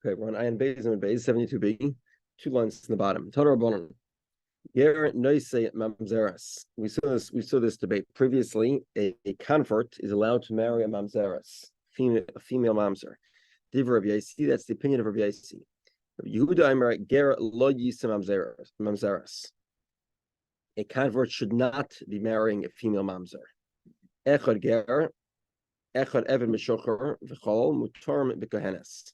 Okay, we're on Ayin Beis and Beis 72b, 2 lines in the bottom. Total Rabbanon. We saw this debate previously. A convert is allowed to marry a mamzeres, a female mamzer. Divrei Rabbi Yossi, that's the opinion of Rabbi Yossi. Yehudah Aimer ger lo yisa mamzeres. A convert should not be marrying a female mamzer. Echad ger, echad eved mishocher v'chol mutar b'kohenes.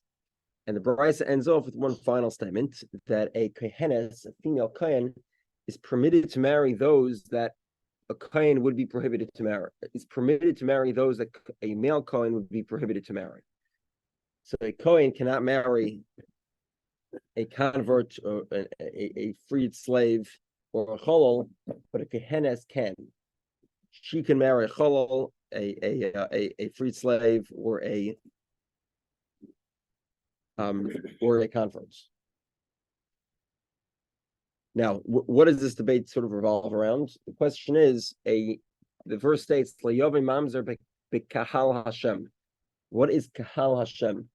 And the Brisa ends off with one final statement that a kohenes, a female kohen, is permitted to marry those that a kohen would be prohibited to marry. It's permitted to marry those that a male kohen would be prohibited to marry. So a kohen cannot marry a convert or a freed slave or a cholol, but a kohenes can. She can marry a cholol, a freed slave, or a convert. Now, what does this debate sort of revolve around? The question is, the verse states, "Layovi mamzer bekahal Hashem." What is kahal Hashem?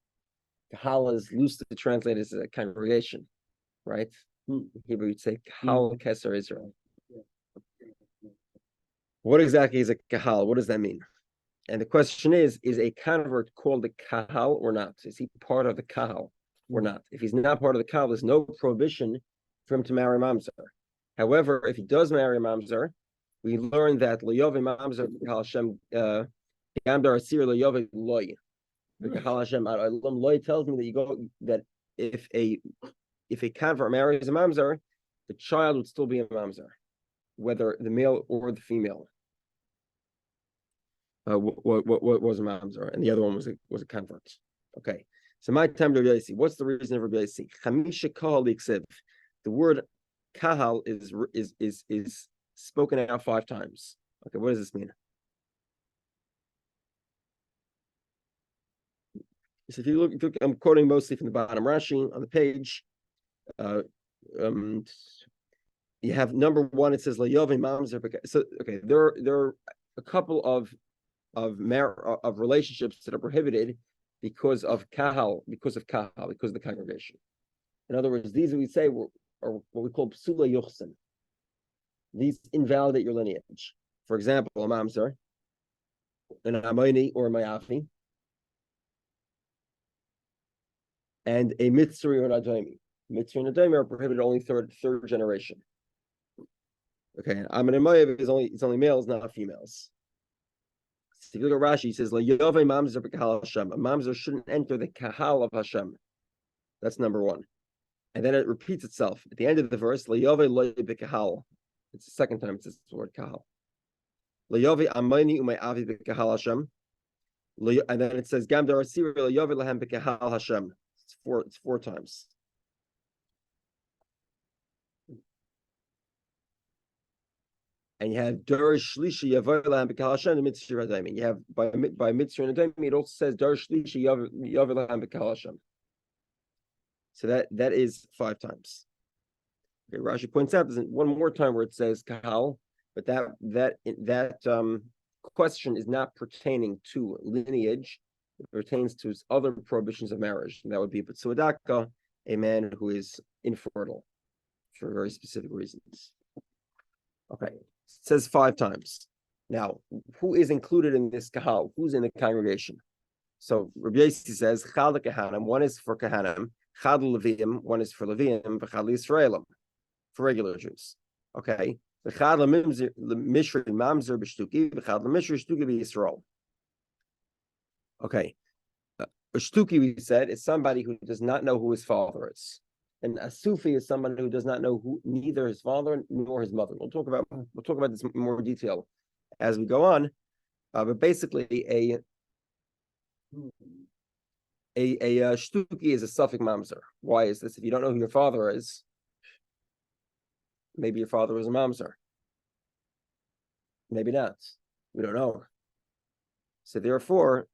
Kahal is loosely translated as a congregation, right? Hebrew would say kahal keser Israel. What exactly is a kahal? What does that mean? And the question is a convert called a kahal or not? Is he part of the kahal or not? If he's not part of the kahal, there's no prohibition for him to marry mamzer. However, if he does marry a mamzer, we learn that Layovi mamzer kahal Hashem gamdar asir Layovi loy. The kahal Hashem loy tells me that if a convert marries a mamzer, the child would still be a mamzer, whether the male or the female. What was a mamzer, and the other one was a convert. Okay, so my time Rabbi Yossi. What's the reason of Rabbi Yossi? Chamisha kahal iksiv. The word kahal is spoken out 5 times. Okay, what does this mean? So if you look, I'm quoting mostly from the bottom Rashi on the page. You have number 1. It says Layovi mamzer. So okay, there are a couple of relationships that are prohibited because of the congregation. In other words, these we say are what we call psula yuchsin. These invalidate your lineage. For example, a mamzer, an amoni or a mayafi, and a mitzri or an adomi. Mitzri and adomi are prohibited only third generation. Okay, and Amonim is only males, not females. If you look at Rashi, he says, "Layove mamzer b'kahal Hashem." A mamzer shouldn't enter the kahal of Hashem. That's number 1. And then it repeats itself at the end of the verse. "Layove loy b'kahal." It's the second time it says the word kahal. "Layove amoni u'me'avi b'kahal Hashem." And then it says, "Gam darasir layove lahem b'kahal Hashem." It's 4 times. And you have Dar Shlishi Yavalam B'Kahal Hashem and Mitzri Radayim. You have by Mitzri and Radayim, it also says Dar Shlishi Yavalam B'Kahal Hashem. So that is 5 times. Okay, Rashi points out there's one more time where it says Kahal, but that question is not pertaining to lineage. It pertains to other prohibitions of marriage. And that would be B'Tzuadaka, a man who is infertile for very specific reasons. Okay. It says 5 times. Now, who is included in this kahal? Who's in the congregation? So Rabbi Yossi says, Chal Kahanim, 1 is for Kahanim, Chal Leviim, 1 is for Leviim, V'chal Yisraelim, for regular Jews. Okay. V'chal Mishri Mamzer B'Shtuki, V'chal Mishri Shtuki B'Yisrael. Okay. A Shtuki, we said, is somebody who does not know who his father is. And a Sufi is somebody who does not know neither his father nor his mother. We'll talk about this in more detail as we go on. But basically, a shtuki is a suffix mamzer. Why is this? If you don't know who your father is, maybe your father was a mamzer. Maybe not. We don't know. So therefore,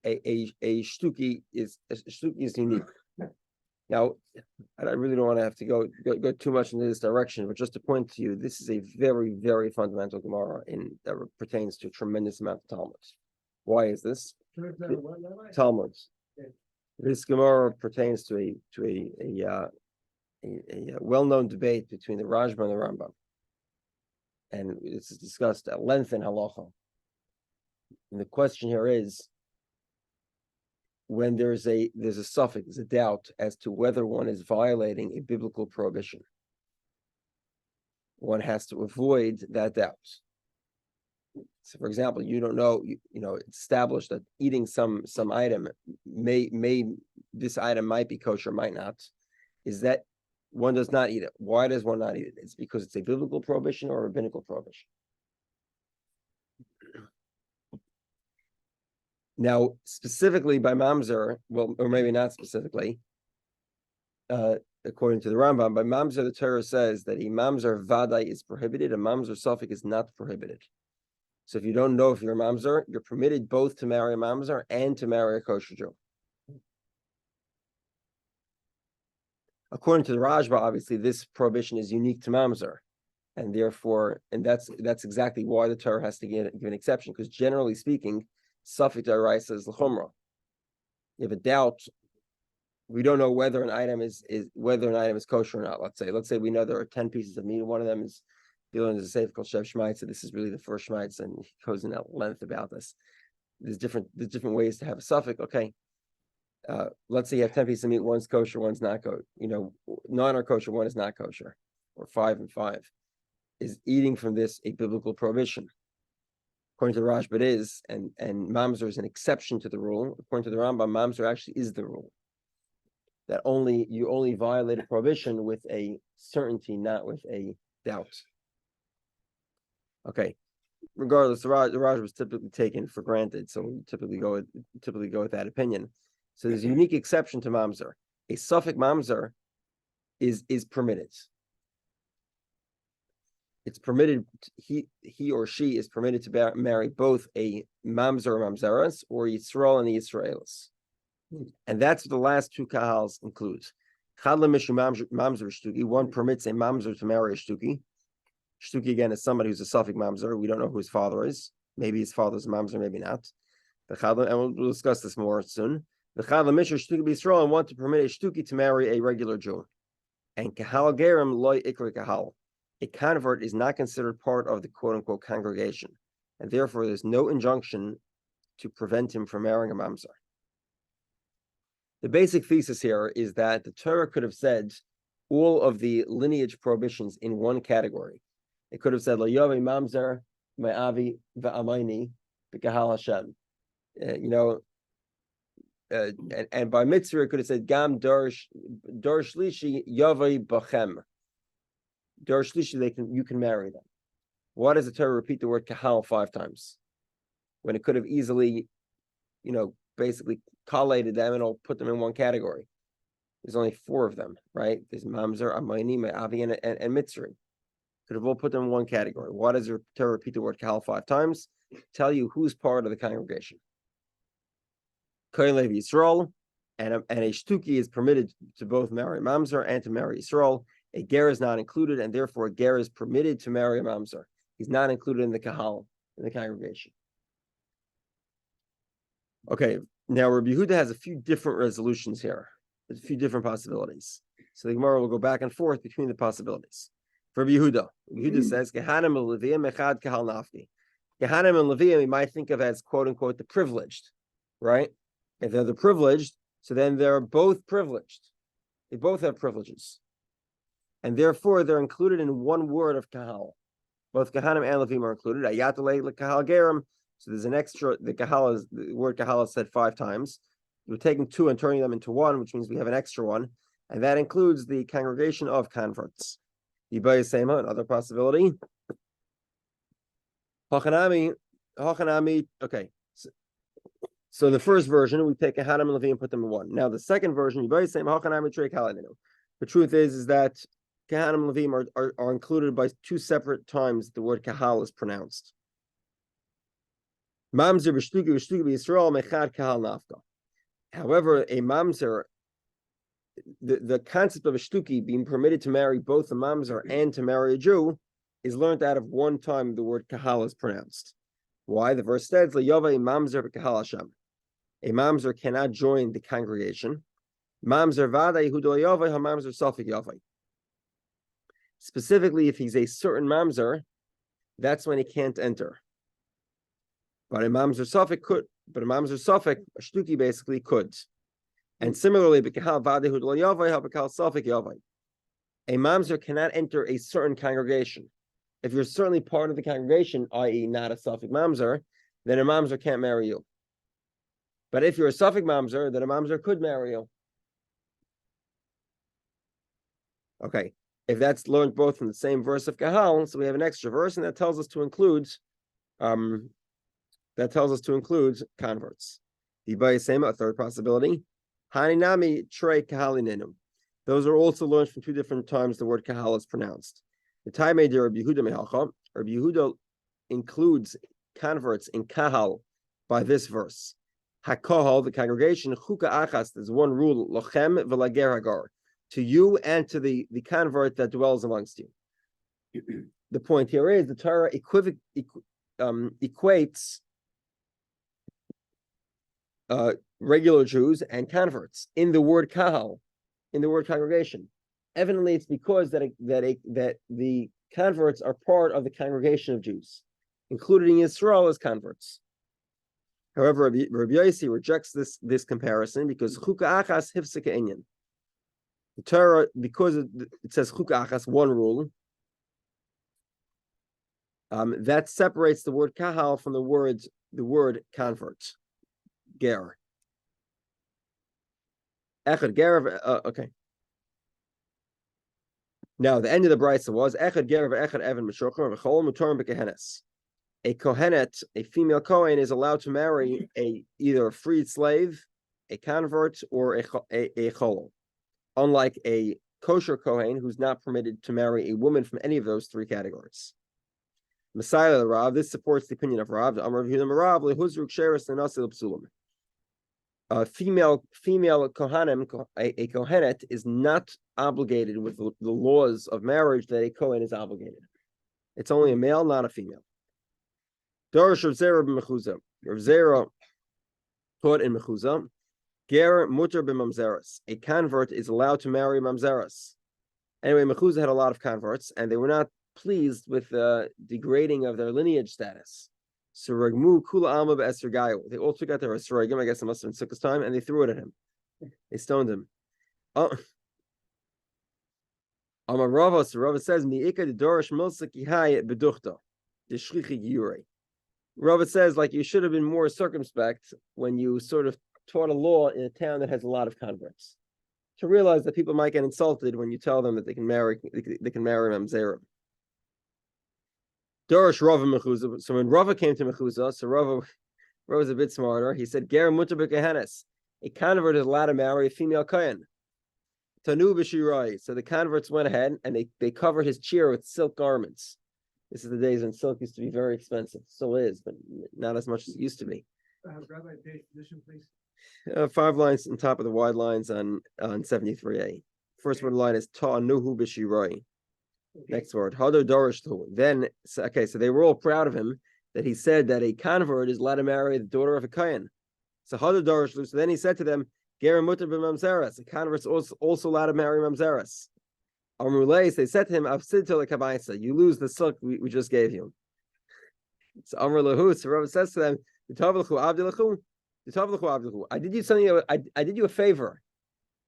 a shtuki is unique. Now, I really don't want to have to go too much into this direction, but just to point to you, this is a very, very fundamental Gemara that pertains to a tremendous amount of Talmud. Why is this? Talmud. This Gemara pertains to a well-known debate between the Rajba and the Rambam, and this is discussed at length in halacha. And the question here is, when there's a suffix, there's a doubt as to whether one is violating a biblical prohibition, one has to avoid that doubt. So, for example, you don't know, it's established that eating some item this item might be kosher, might not. Is that one does not eat it? Why does one not eat it? It's because it's a biblical prohibition or a rabbinical prohibition. Now, specifically by mamzer, well, or maybe not specifically, according to the Rambam, by mamzer, the Torah says that a mamzer vadai is prohibited, a mamzer suffix is not prohibited. So if you don't know if you're a mamzer, you're permitted both to marry a mamzer and to marry a kosher Jew. According to the Rajba, obviously, this prohibition is unique to mamzer, and therefore, that's exactly why the Torah has to give an exception, because generally speaking, suffix daraisa is l'chumra. You have a doubt. We don't know whether an item is kosher or not. Let's say we know there are 10 pieces of meat, and one of them is dealing as a sefer called Shev Shmaitz, so this is really the first Shmaitz, and he goes in at length about this. There's different ways to have a suffix. Okay, let's say you have 10 pieces of meat, one's kosher, one's not kosher. 9 are kosher, one is not kosher, or 5 and 5. Is eating from this a biblical prohibition? According to the Rashba, it is, and mamzer is an exception to the rule. According to the Rambam, mamzer actually is the rule. That you only violate a prohibition with a certainty, not with a doubt. Okay. Regardless, the Raj was typically taken for granted, so we typically go with that opinion. So there's a unique exception to mamzer. A suffix mamzer is permitted. It's permitted. He or she is permitted to marry both a mamzer or mamzeras or Yisrael and the Yisraelis, and that's what the last two kahals include. One permits a mamzer to marry a shtuki. Shtuki again is somebody who's a suffix mamzer. We don't know who his father is. Maybe his father's a mamzer, maybe not. And we'll discuss this more soon. The chadla misher shtuki b'Yisrael want to permit a shtuki to marry a regular Jew. And kahal gerim loy ikri kahal. A convert is not considered part of the quote-unquote congregation, and therefore there's no injunction to prevent him from marrying a mamzer. The basic thesis here is that the Torah could have said all of the lineage prohibitions in one category. It could have said "Lo yovei mamzer me'avi ve'amayni b'kahal Hashem," and by mitzvah it could have said "Gam dor shlishi yovei b'chem." Dor shlishi, you can marry them. Why does the Torah repeat the word kahal 5 times when it could have easily, basically collated them and all put them in one category? There's only 4 of them, right? There's mamzer, amayni, me'avi, and mitzri. Could have all put them in one category. Why does the Torah repeat the word kahal 5 times? Tell you who's part of the congregation. Kollel Yisrael, and a shtuki is permitted to both marry mamzer and to marry Yisrael. A ger is not included, and therefore a ger is permitted to marry a mamzer. He's not included in the kahal, in the congregation. Okay, now Rabbi Yehudah has a few different resolutions here. There's a few different possibilities. So the Gemara will go back and forth between the possibilities. For Rabbi Yehudah says, Gehanim and Leviim echad kahal nafki. Gehanim and Leviim we might think of as quote unquote the privileged, right? If they're the privileged, so then they're both privileged. They both have privileges. And therefore, they're included in one word of kahal. Both kahanim and levim are included. Ayatollah lekahal gerim. So there's an extra. The word kahal is said 5 times. We're taking 2 and turning them into 1, which means we have an extra one, and that includes the congregation of converts. Yibay Sema, another possibility. Hachanami. Okay. So the first version, we take kahanim and levim and put them in 1. Now the second version, Yibay Sema hachanami trei kaladinu. The truth is that Kahanim and Levim are included by 2 separate times the word kahal is pronounced. Mamzer b'shtuki b'Yisrael mechad kahal nafka. However, a mamzer, the concept of a shtuki being permitted to marry both a mamzer and to marry a Jew is learned out of one time the word kahal is pronounced. Why? The verse says, "L'yovei mamzer b'kahal Hashem." A mamzer cannot join the congregation. Mamzer vada Yehudah yavai, ha mamzer safek yavai. Specifically, if he's a certain mamzer, that's when he can't enter. But a mamzer safek could. But a mamzer safek, a shtuki basically could. And similarly, b'kahal vada Yehudah yavai, ha b'kahal safek yavai. A mamzer cannot enter a certain congregation. If you're certainly part of the congregation, i.e., not a safek mamzer, then a mamzer can't marry you. But if you're a safek mamzer, then a mamzer could marry you. Okay, if that's learned both from the same verse of kahal, so we have an extra verse, and that tells us to include, converts. The same, a third possibility. Haninami trei kahalinenu. Those are also learned from two different times the word kahal is pronounced. The time made Rabbi Yehudah mehalcha. Rabbi Yehudah includes converts in kahal by this verse. Hakohal, the congregation, chuka achas, there's one rule, lochem v'lager hagar, to you and to the convert that dwells amongst you. The point here is the Torah equates regular Jews and converts in the word kahal, in the word congregation. Evidently, it's because that the converts are part of the congregation of Jews, including Yisrael as converts. However, Rabbi Yossi rejects this comparison because chuka achas hifsika inyan. The Torah, because it says chuka achas, one rule, that separates the word kahal from the word convert, ger. Echad ger. Okay. Now, the end of the brisa was Echad ger v'echad evan m'shocher v'chol mutorim b'kehenes. A kohenet, a female kohen, is allowed to marry either a freed slave, a convert, or a chol. Unlike a kosher kohen, who's not permitted to marry a woman from any of those three categories. Messiah the Rav, this supports the opinion of Rav. Amar Yehudah Rav lehuzruk sheres nenasil psulim. A female kohanim, a kohenet, is not obligated with the laws of marriage that a kohen is obligated. It's only a male, not a female. Dorish Rav Zera b'mechuzah. Rav Zera taught in mechuzah. Ger muter b'mamzeres. A convert is allowed to marry mamzeres. Anyway, mechuzah had a lot of converts, and they were not pleased with the degrading of their lineage status. So ragmu kula alma b'eser gayu. They all took out their esrogim. I guess it must have been Sukkot's time, and they threw it at him. They stoned him. Amar Rava, so Rava says, "Mi'ika de dorish milsa kihai beduchta, de shlichi giyurei." Rava says, like, you should have been more circumspect when you sort of taught a law in a town that has a lot of converts, to realize that people might get insulted when you tell them that they can marry mamzerim. Dorish Rava mechuzah. So when Rava came to mechuzah, so Rava was a bit smarter. He said, "Ger muter b'kehenes." A convert is allowed to marry a female kohen. Tanu b'shirai. So the converts went ahead and they covered his chair with silk garments. This is the days when silk used to be very expensive. Still is, but not as much as it used to be. Rabbi, page position, please. 5 lines on top of the wide lines on 73a. First word line is ta'anuhu b'shirai. Okay. Next word, hado dorishtu. Then, so they were all proud of him that he said that a convert is allowed to marry the daughter of a kohen. So hado dorishtu. So then he said to them, ger muter b'mamzeres. A convert is also allowed to marry mamzeres. Amrulei, they said to him, "Afsidto lekabaisa." You lose the silk we just gave you. So Amr lahu, so Rabbi says to them, I did you something. I did you a favor.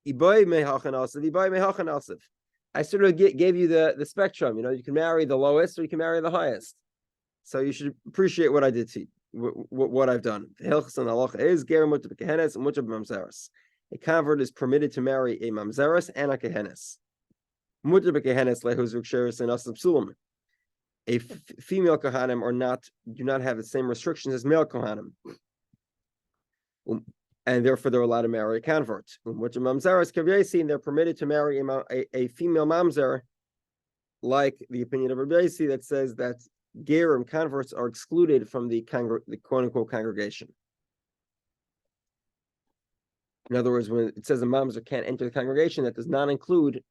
I sort of gave you the spectrum. You know, you can marry the lowest or you can marry the highest. So you should appreciate what I did to you, what I've done. A convert is permitted to marry a mamzeres and a kehenes. A female kohanim do not have the same restrictions as male kohanim, and therefore they're allowed to marry a convert. And they're permitted to marry a female mamzer, like the opinion of Rabbi Yossi that says that gerim, converts, are excluded from the quote unquote congregation. In other words, when it says a mamzer can't enter the congregation, that does not include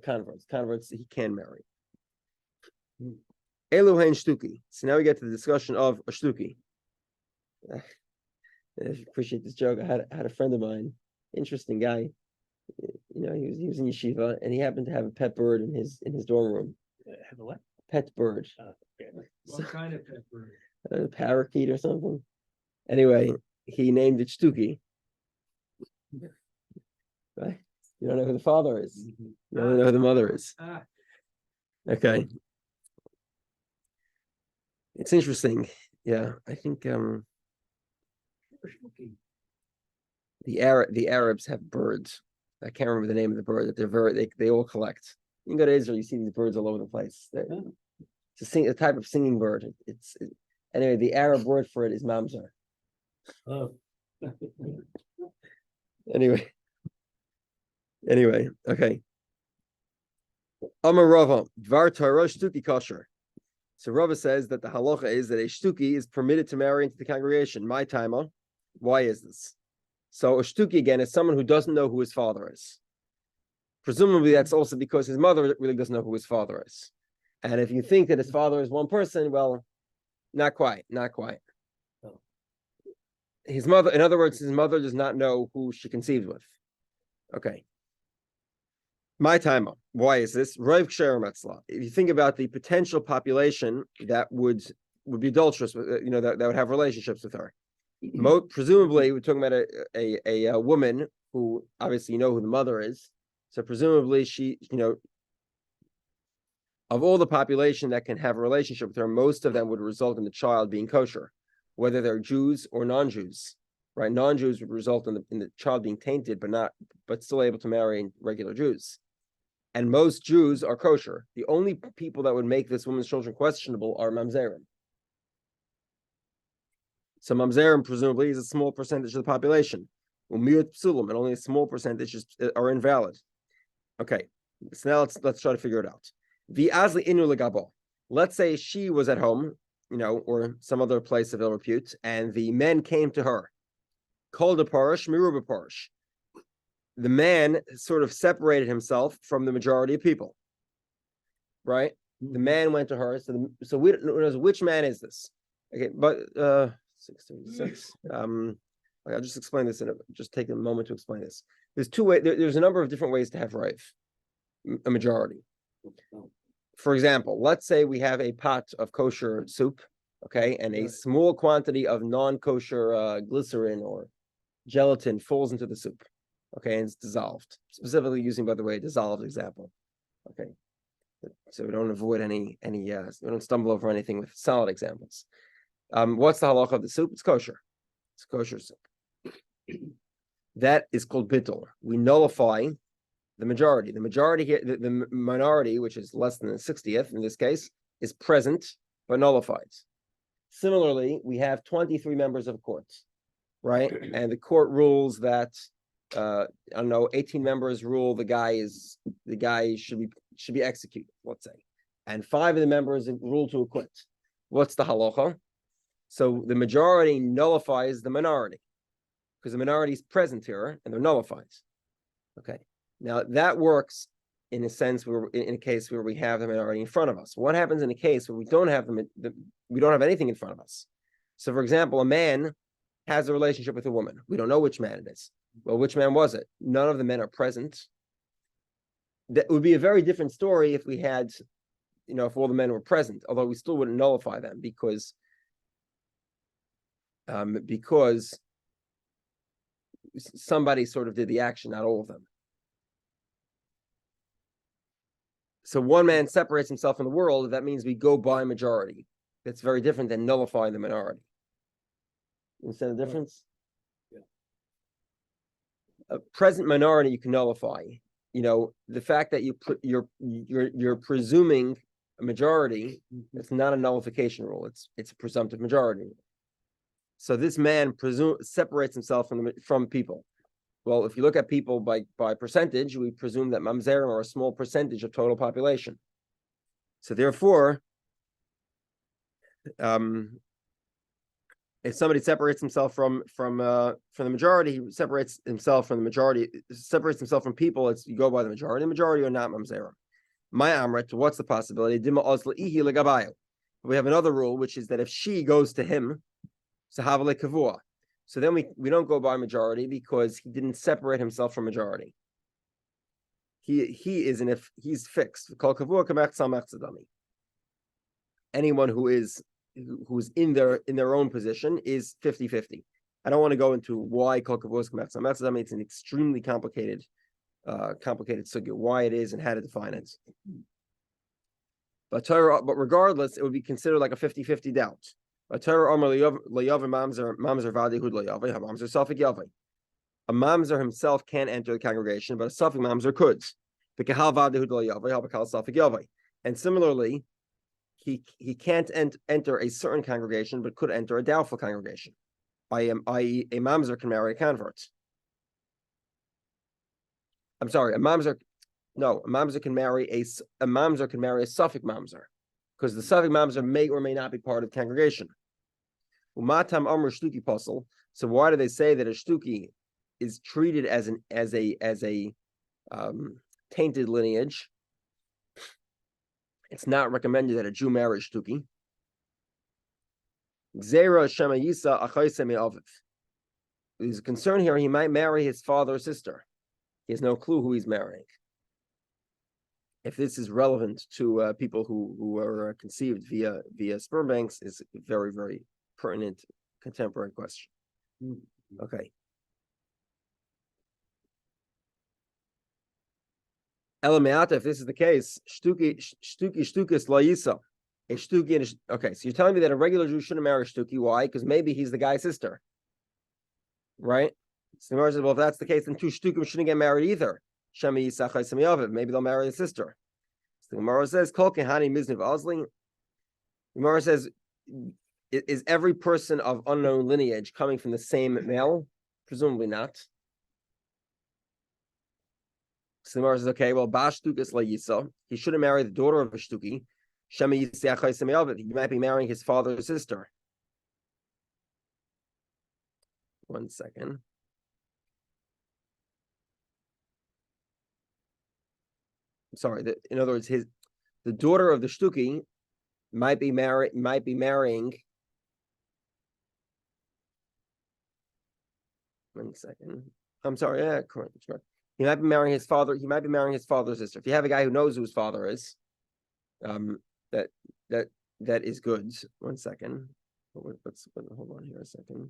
converts. Converts he can marry. Eluhain shtuki. So now we get to the discussion of a shtuki. I appreciate this joke. I had a friend of mine, interesting guy. He was in yeshiva, and he happened to have a pet bird in his dorm room. Have a what? Pet bird. What kind of pet bird? A parakeet or something. Anyway, he named it Stuki. Right? You don't know who the father is. You don't know who the mother is. Okay. It's interesting. Yeah, I think the Arabs have birds. I can't remember the name of the bird that they all collect. You can go to Israel, you see these birds all over the place. It's a type of singing bird. Anyway, the Arab word for it is mamzer. Oh. Anyway, okay. Amar Rava, Dvar Torah Shtuki kosher. So Rava says that the halacha is that a shtuki is permitted to marry into the congregation. My timer. Why is this? So a shtuki again is someone who doesn't know who his father is. Presumably that's also because his mother really doesn't know who his father is. And if you think that his father is one person, well, not quite. Oh. His mother, in other words, his mother does not know who she conceived with. Okay. My timer. Why is this? If you think about the potential population that would be adulterous, that would have relationships with her. Presumably, we're talking about a woman who obviously who the mother is. So presumably she, of all the population that can have a relationship with her, most of them would result in the child being kosher, whether they're Jews or non-Jews. Right? Non-Jews would result in the child being tainted, but still able to marry regular Jews. And most Jews are kosher. The only people that would make this woman's children questionable are mamzerim. So mamzerim presumably is a small percentage of the population. Umiyut psulim, and only a small percentage are invalid. Okay, so now let's try to figure it out. V'azli inu legabo. Let's say she was at home, or some other place of ill repute, and the men came to her. Kol de parish, miruba parish. The man sort of separated himself from the majority of people, right? The man went to her. So we don't know which man is this. Okay, but 636. I'll just explain this just take a moment to explain this. There's two ways. There's a number of different ways to have rife, a majority. For example, let's say we have a pot of kosher soup, okay, and a small quantity of non-kosher glycerin or gelatin falls into the soup. Okay, and it's dissolved. Specifically using, by the way, a dissolved example. Okay, so we don't avoid we don't stumble over anything with solid examples. What's the halacha of the soup? It's kosher. It's kosher soup. That is called bittul. We nullify the majority. The majority here, the minority, which is less than the 60th in this case, is present but nullified. Similarly, we have 23 members of a court, right? And the court rules that 18 members rule the guy should be executed, let's say, and 5 of the members rule to acquit. What's the halacha? So the majority nullifies the minority because the minority is present here and they're nullified. Okay, now that works in a sense in a case where we have the minority in front of us. What happens in a case where we don't have we don't have anything in front of us? So, for example, a man has a relationship with a woman. We don't know which man it is. Well, which man was it? None of the men are present. That would be a very different story if we had, if all the men were present, although we still wouldn't nullify them because somebody sort of did the action, not all of them. So one man separates himself from the world. That means we go by majority. That's very different than nullifying the minority. You understand the difference? A present minority you can nullify. The fact that you're presuming a majority, it's not a nullification rule. It's a presumptive majority. So this man separates himself from people. Well, if you look at people by percentage, we presume that mamzerim are a small percentage of total population. So therefore, if somebody separates himself from the majority, he separates himself from people. It's you go by the majority or not mamzerim. My amrit, what's the possibility? We have another rule, which is that if she goes to him, sahavale kavua. So then we don't go by majority because he didn't separate himself from majority. He is, and if he's fixed, anyone who's in their own position is 50-50. I don't want to go into why it's an extremely complicated sugya, why it is and how to define it. But regardless, it would be considered like a 50-50 doubt. A mamzer himself can't enter the congregation, but a suffik mamzer could. And similarly, he can't enter a certain congregation, but could enter a doubtful congregation. I.e., a mamzer can marry a convert. I'm sorry, a mamzer can marry a suffik mamzer, because the suffik mamzer may or may not be part of the congregation. Umatam amr shtuki puzzle. So why do they say that a shtuki is treated as a tainted lineage? It's not recommended that a Jew marry shtuki. Zera shema yisa achayseh me'aviv. There's a concern here. He might marry his father or sister. He has no clue who he's marrying. If this is relevant to people who are conceived via sperm banks, is a very, very pertinent contemporary question. Okay. Elameata, if this is the case, shtukis la yisa. A shtuki. Okay, so you're telling me that a regular Jew shouldn't marry a shtuki. Why? Because maybe he's the guy's sister, right? So the Gemara says, well, if that's the case, then two shtukim shouldn't get married either. Maybe they'll marry the sister. So the Gemara says, Kol kehani mizniv azli. The Gemara says, is every person of unknown lineage coming from the same male? Presumably not. So the Gemara says, okay, well, Bash Shtukis la Yisa. He shouldn't marry the daughter of a Shtuki. He might be marrying his father's sister. 1 second. Sorry, in other words, the daughter of the Shtuki might be marrying. 1 second. I'm sorry, yeah, correct. He might be marrying his father. He might be marrying his father's sister. If you have a guy who knows who his father is, that is good. 1 second. Hold on here a second.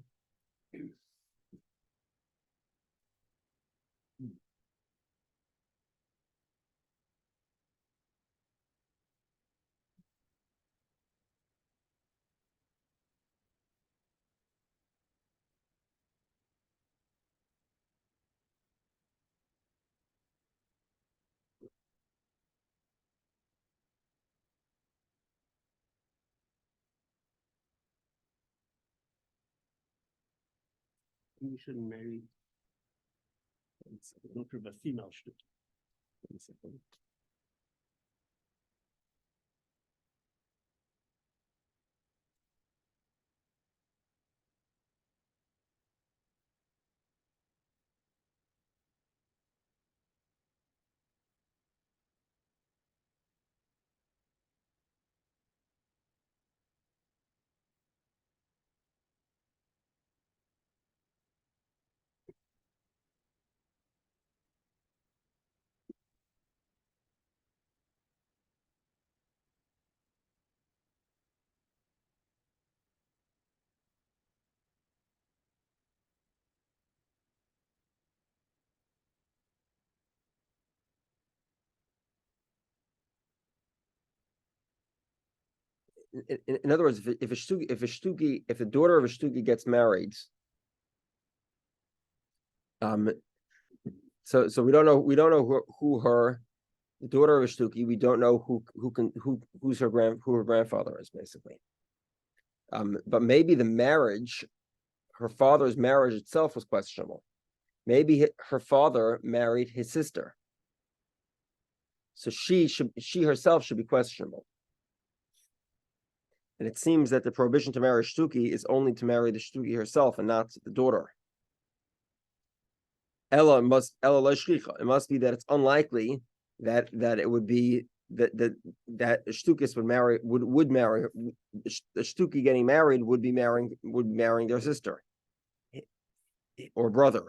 You shouldn't marry a female shtuki. 1 second. In other words, if the daughter of a shtuki gets married, so we don't know who the daughter of a shtuki. We don't know who her grandfather is, basically. But maybe the marriage, her father's marriage itself was questionable. Maybe her father married his sister, so she herself should be questionable. And it seems that the prohibition to marry shtuki is only to marry the shtuki herself and not the daughter. It must be that it's unlikely that it would be that a shtukis would marry the shtuki getting married would be marrying their sister. or brother,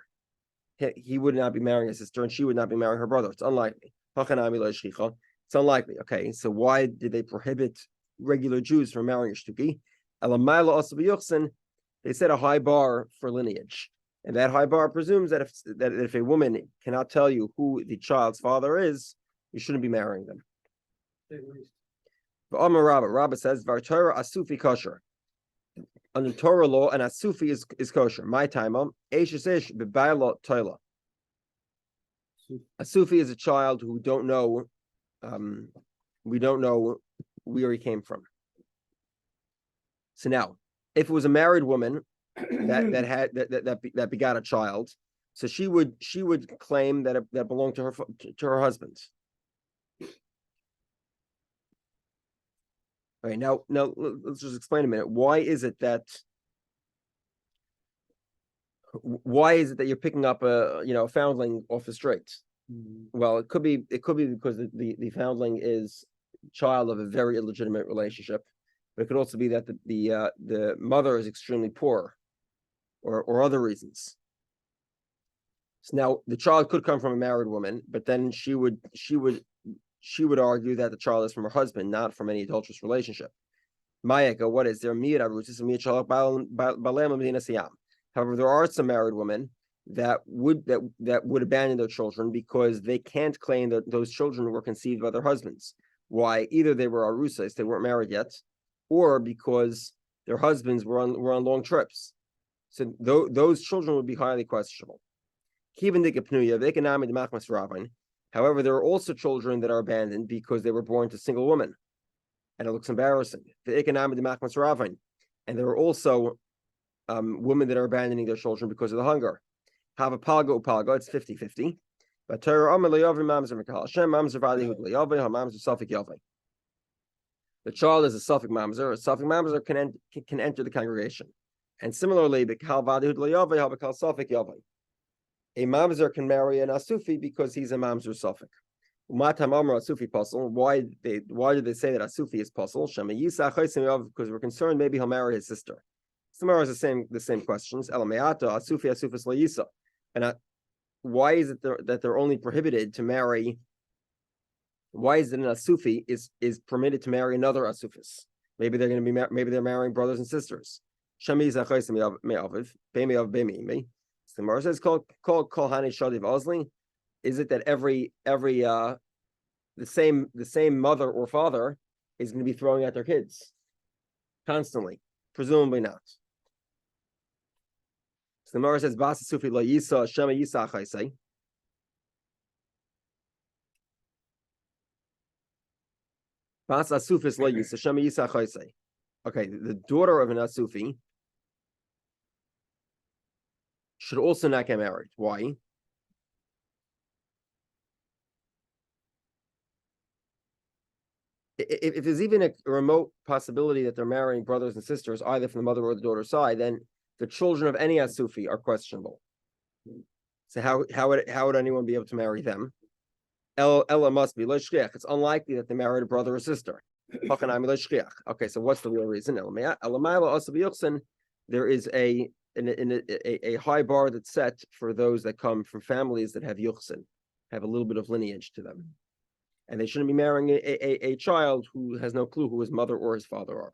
he would not be marrying his sister, and she would not be marrying her brother. It's unlikely. It's unlikely. Okay, so why did they prohibit regular Jews from marrying a shtuki? They set a high bar for lineage, and that high bar presumes that if a woman cannot tell you who the child's father is, you shouldn't be marrying them. But Rabba says, "Vartorah asufi kosher." Under Torah law, an asufi is kosher. My time ish bebayla toila. A Sufi is a child who don't know, we don't know where he came from. So now, if it was a married woman that begot a child, so she would claim that that belonged to her husband. All right, now let's just explain a minute. Why is it that you're picking up a foundling off the street? Well, it could be because the foundling is child of a very illegitimate relationship, but it could also be that the mother is extremely poor, or other reasons. So now the child could come from a married woman, but then she would argue that the child is from her husband, not from any adulterous relationship. Mayeka, what is there? However, there are some married women that would abandon their children because they can't claim that those children were conceived by their husbands. Why? Either they were arusas, they weren't married yet, or because their husbands were on long trips. So those children would be highly questionable. However, there are also children that are abandoned because they were born to single women, and it looks embarrassing. And there are also women that are abandoning their children because of the hunger. Have a palga, it's 50-50. But the child is a suffix mamzer. A suffix mamzer can enter the congregation. And similarly, a mamzer can marry an asufi because he's a mamzer suffix. Why did they say that asufi is puzzle? Because we're concerned maybe he'll marry his sister. Samara is the same questions. And why is it that they're only prohibited to marry? Why is it an asufi is permitted to marry another asufis? Maybe they're going to be maybe they're marrying brothers and sisters. Samara says called Hani Shadiv Ozli. Is it that every the same mother or father is going to be throwing out their kids constantly? Presumably not. So the Gemara says, "Basa sufi lo yisa shema yisa achaisei." Basa sufis lo yisa shema yisa achaisei. Okay, the daughter of an asufi should also not get married. Why? If there's even a remote possibility that they're marrying brothers and sisters, either from the mother or the daughter's side, then the children of any asufi are questionable. So how would anyone be able to marry them? Ella must be l'shchiach. It's unlikely that they married a brother or sister. Okay, so what's the real reason? There is a high bar that's set for those that come from families that have yuchsin, have a little bit of lineage to them. And they shouldn't be marrying a child who has no clue who his mother or his father are.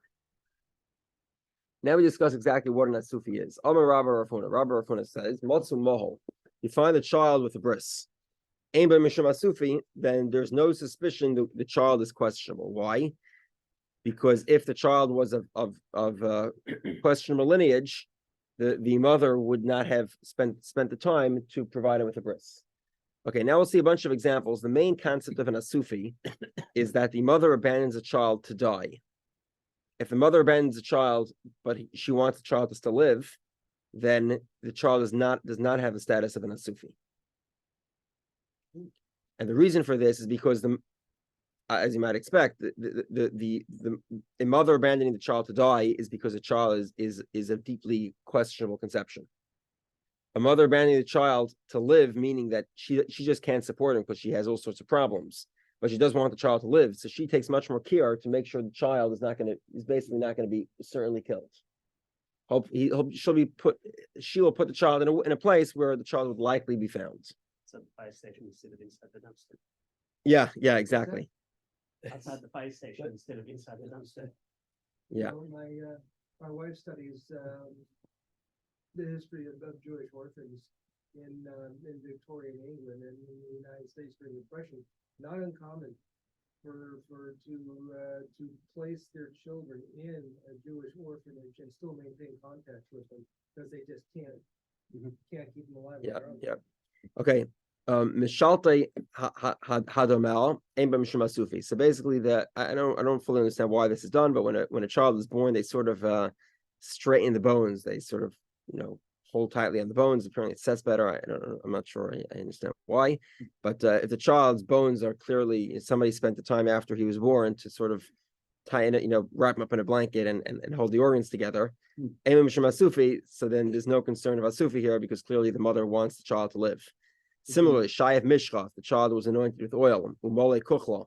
Now we discuss exactly what an asufi is. Amar Rabbi Rafuna. Rabbi Rafuna says, Matsu Mohol. You find the child with a bris. Ain by Mishum Asufi, then there's no suspicion that the child is questionable. Why? Because if the child was of questionable lineage, the mother would not have spent the time to provide him with a bris. Okay, now we'll see a bunch of examples. The main concept of an asufi is that the mother abandons a child to die. If the mother abandons a child, but she wants the child to still live, then the child does not have the status of an asufi. And the reason for this is because as you might expect, the mother abandoning the child to die is because the child is a deeply questionable conception. A mother abandoning the child to live, meaning that she just can't support him because she has all sorts of problems, but she does want the child to live, so she takes much more care to make sure the child is basically not going to be certainly killed. She will put the child in a place where the child would likely be found. So the fire station instead of inside the dumpster. Yeah, exactly. Outside the fire station instead of inside the dumpster. Yeah. My wife studies the history of Jewish orphans in Victorian England and in the United States during the Depression. Not uncommon to place their children in a Jewish orphanage and still maintain contact with them because they just can't keep them alive. Yeah. Okay. Mishalte hadomel ein b'mishum asufi. So basically, I don't fully understand why this is done, but when a child is born, they sort of straighten the bones. They sort of hold tightly on the bones. Apparently, it sets better. I'm not sure. I understand why, but if the child's bones are clearly, somebody spent the time after he was born to sort of tie in it, wrap him up in a blanket and hold the organs together. Ein b'mishum asufi. So then there's no concern of asufi here because clearly the mother wants the child to live. Similarly, Shayev Mishcha, the child was anointed with oil. Umole Kuchla,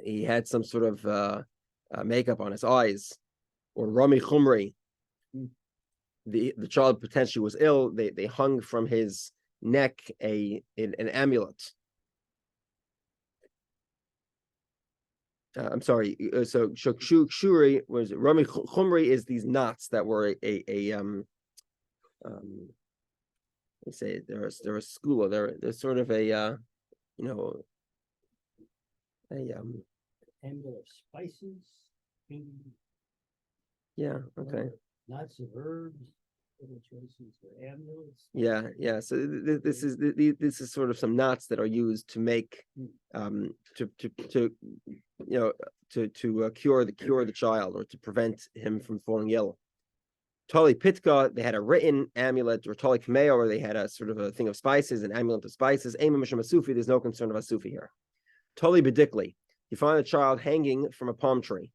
he had some sort of makeup on his eyes. Or Rami Chumri, the child potentially was ill. They hung from his neck an amulet. I'm sorry. So Shuri was Rami Chumri is these knots that were they say they're a skula. They're sort of a Tangle of spices. Yeah. Okay. Lots of herbs. Little choices for amulets. Yeah. So this is sort of some knots that are used to make to cure the child or to prevent him from falling ill. Tali Pitka, they had a written amulet, or Tali Kameo, or they had a sort of a thing of spices, an amulet of spices. Eimah Mishum Asufi, there's no concern of Asufi here. Tali Bedikli, you find a child hanging from a palm tree,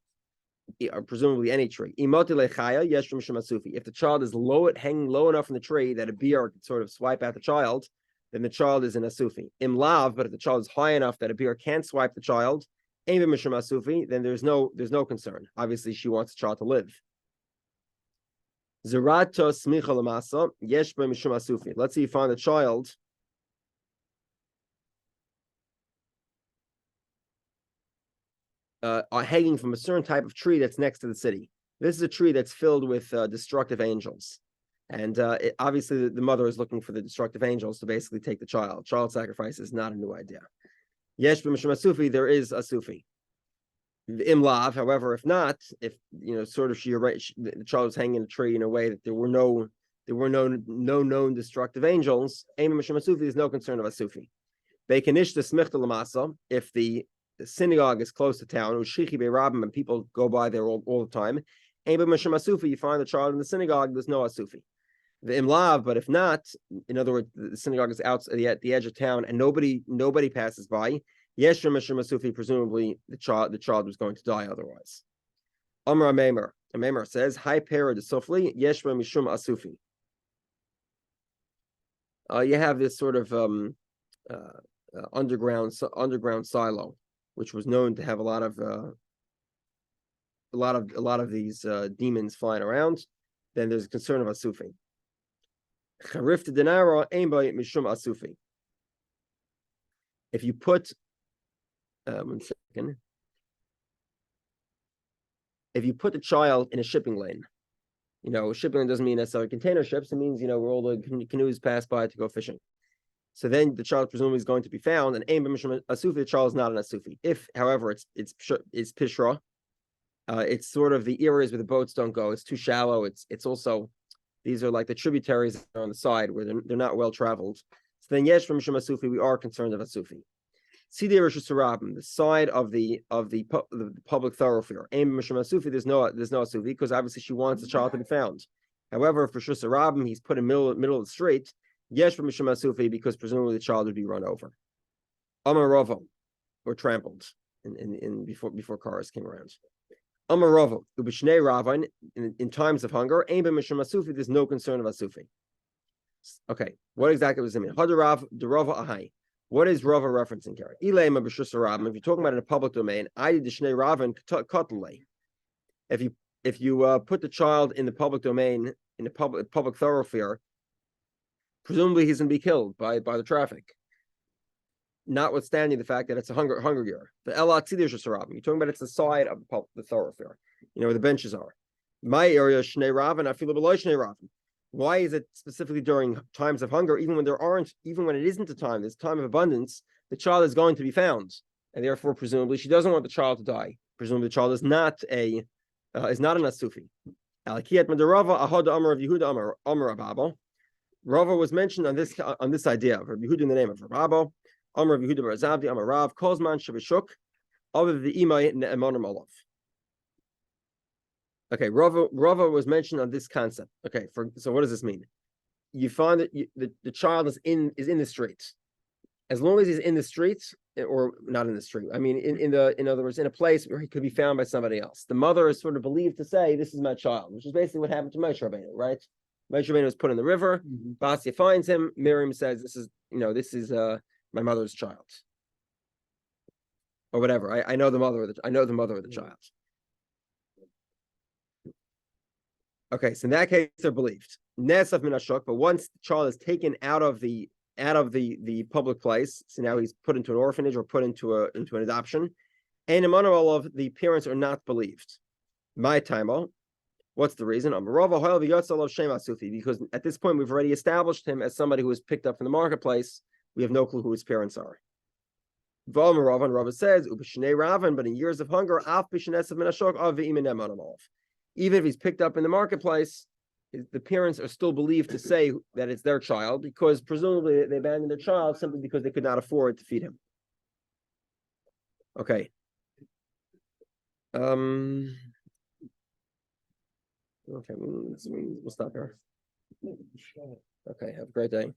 or presumably any tree. Imoti Lechaya, Yesh Mishum Asufi. If the child is hanging low enough from the tree that a bear could sort of swipe at the child, then the child is in Asufi. Im Lav, but if the child is high enough that a bear can't swipe the child, Eimah Mishum Asufi, then there's no concern. Obviously, she wants the child to live. Zerato smicha lamasa yesh mishum asufi. Let's say you find a child hanging from a certain type of tree that's next to the city. This is a tree that's filled with destructive angels, and obviously the mother is looking for the destructive angels to basically take the child. Child sacrifice is not a new idea. Yesh mishum asufi, there is asufi. The imlav, however, if not, if the child was hanging in a tree in a way that there were no known destructive angels, there's no concern of asufi. If the synagogue is close to town, and people go by there all the time, you find the child in the synagogue, there's no asufi. The imlav, but if not, in other words, the synagogue is out at the edge of town and nobody passes by. Yesh Mishum Asufi, presumably the child was going to die otherwise. Amar Meimer says, Hi Pera de Sufli, Yesh Mishum Asufi. You have this sort of underground silo, which was known to have a lot of these demons flying around. Then there's a concern of Asufi. Charif de Denara, Aimba Mishum Asufi. If you put 1 second. If you put the child in a shipping lane, shipping lane doesn't mean necessarily container ships. It means, where all the canoes pass by to go fishing. So then the child presumably is going to be found, and asufi, the child is not an asufi. If, however, it's pishra, it's sort of the areas where the boats don't go. It's too shallow. It's also, these are like the tributaries that are on the side where they're not well traveled. So then yesh from mishum asufi, we are concerned of asufi. The side of the public thoroughfare. There's no asufi because obviously she wants the child to be found. However, for Rishus Harabim, he's put in middle of the street. Yesh mishum asufi because presumably the child would be run over. Amar Rava, or trampled in before cars came around. Amar Rava, ubishnei Ravin, in times of hunger, ein b'mishum asufi, there's no concern of asufi. Okay, what exactly does it mean? Hadarav derava ahai. What is Rava referencing here? If you're talking about in a public domain, I did the Shnei Ravin Kotlel. If if you put the child in the public domain, in the public thoroughfare, presumably he's going to be killed by the traffic. Notwithstanding the fact that it's a hunger gear. The Ela Tzidus Sarabim. You're talking about it's the side of the thoroughfare, where the benches are. My area, Shnei Ravin, I feel below Shnei Ravin. Why is it specifically during times of hunger, even when it isn't a time, there's time of abundance, the child is going to be found. And therefore, presumably, she doesn't want the child to die. Presumably, the child is not an Asufi. Alakiyat Madarava, Ahad Amar of Yehuda Amar Ababa. Rava was mentioned on this idea of Rabbi Yehudah in the name of Rababo. Amar of Yehuda Barazavdi, Amar Rav, Kozman Shabashuk, of the Imay Ne'emonim Olav. Okay, Rava was mentioned on this concept. Okay, so what does this mean? You find that the child is in the streets. As long as he's in the streets, or not in the street, I mean, in other words, in a place where he could be found by somebody else. The mother is sort of believed to say, "This is my child," which is basically what happened to Moshe Rabbeinu, right? Moshe Rabbeinu was put in the river. Basia finds him. Miriam says, "This is my mother's child," or whatever. I know the mother of the child. Okay, so in that case, they're believed. Nesaf minashuk, but once the child is taken out of the public place, so now he's put into an orphanage or put into an adoption, and all of the parents are not believed. My time, what's the reason? Because at this point we've already established him as somebody who was picked up from the marketplace. We have no clue who his parents are. Rava says, but in years of hunger, even if he's picked up in the marketplace, the parents are still believed to say that it's their child, because presumably they abandoned their child simply because they could not afford to feed him. Okay. Okay, we'll stop here. Okay, have a great day.